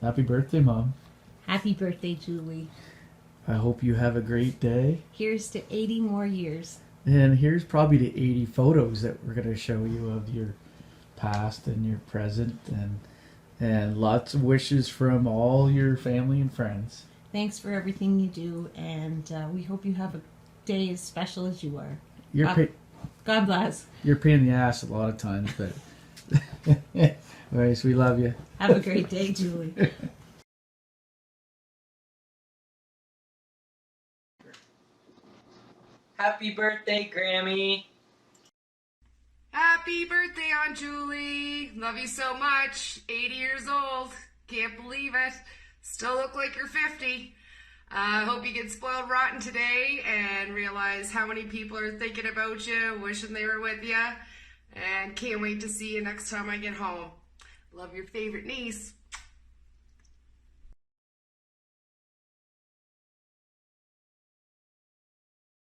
Happy birthday, Mom. Happy birthday, Julie. I hope you have a great day. Here's to 80 more years. And here's probably the 80 photos that we're going to show you of your past and your present, and lots of wishes from all your family and friends. Thanks for everything you do, and we hope you have a day as special as you are. God bless. You're a pain in the ass a lot of times, but anyways, we love you. Have a great day, Julie. Happy birthday, Grammy. Happy birthday, Aunt Julie. Love you so much. 80 years old. Can't believe it. Still look like you're 50. Hope you get spoiled rotten today and realize how many people are thinking about you, wishing they were with you. And can't wait to see you next time I get home. Love your favorite niece.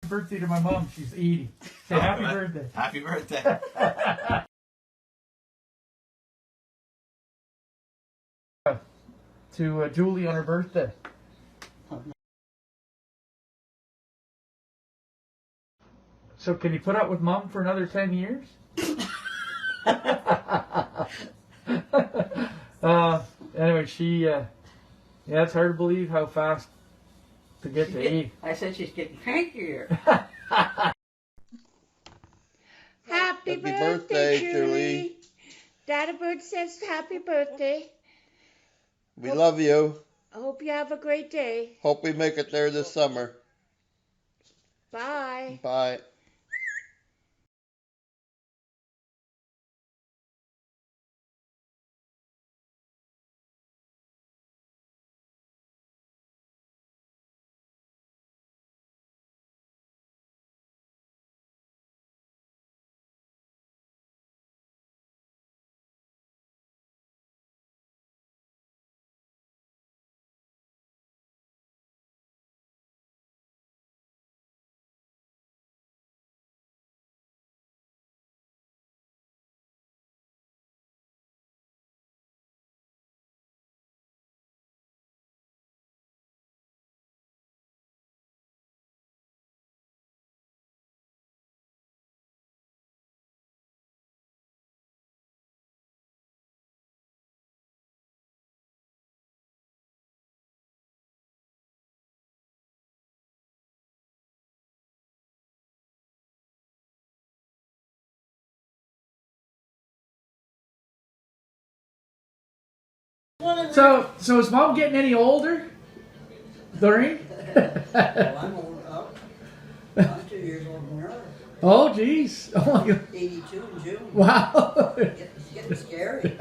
Birthday to my mom. She's 80. Say happy birthday. Happy birthday. To Julie on her birthday. So can you put up with Mom for another 10 years? Anyway, yeah, it's hard to believe how fast to get to 80. I said she's getting crankier. Happy birthday, Julie. Dada Bird says happy birthday. We love you. I hope you have a great day. Hope we make it there this summer. Bye. Bye. So is Mom getting any older? Doreen? Well, I'm old up. I'm 2 years older than her. Oh, geez. Oh, my God. 82 in June. Wow. It's getting scary.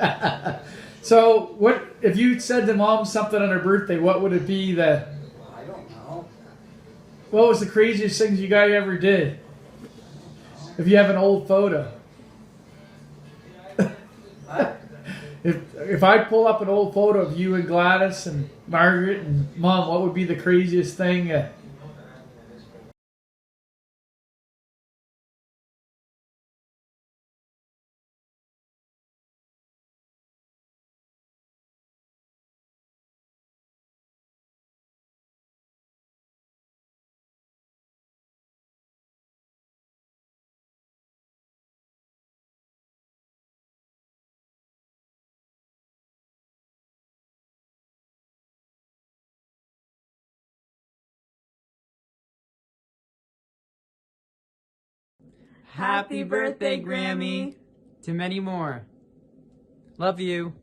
So, what if you said to Mom something on her birthday? What would it be that? I don't know. What was the craziest things you guys ever did? If you have an old photo. What? If I pull up an old photo of you and Gladys and Margaret and Mom, what would be the craziest thing? Happy birthday, Grammy. To many more. Love you.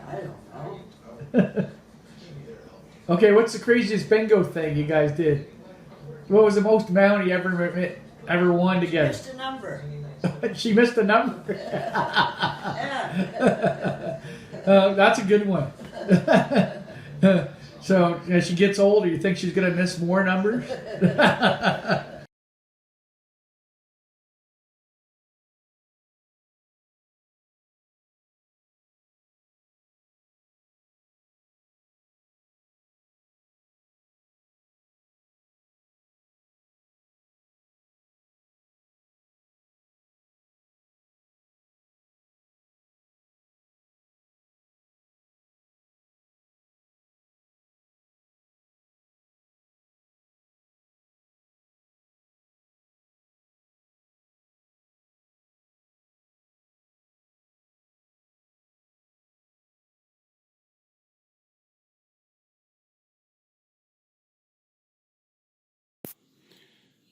I don't know. Okay, what's the craziest bingo thing you guys did? What was the most amount you ever won together? Just a number. She missed a number. Yeah. That's a good one. So as she gets older, you think she's going to miss more numbers?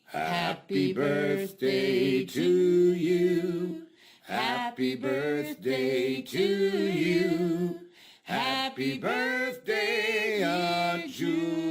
Happy birthday to you. Happy birthday to you. Happy birthday, Aunt Julie.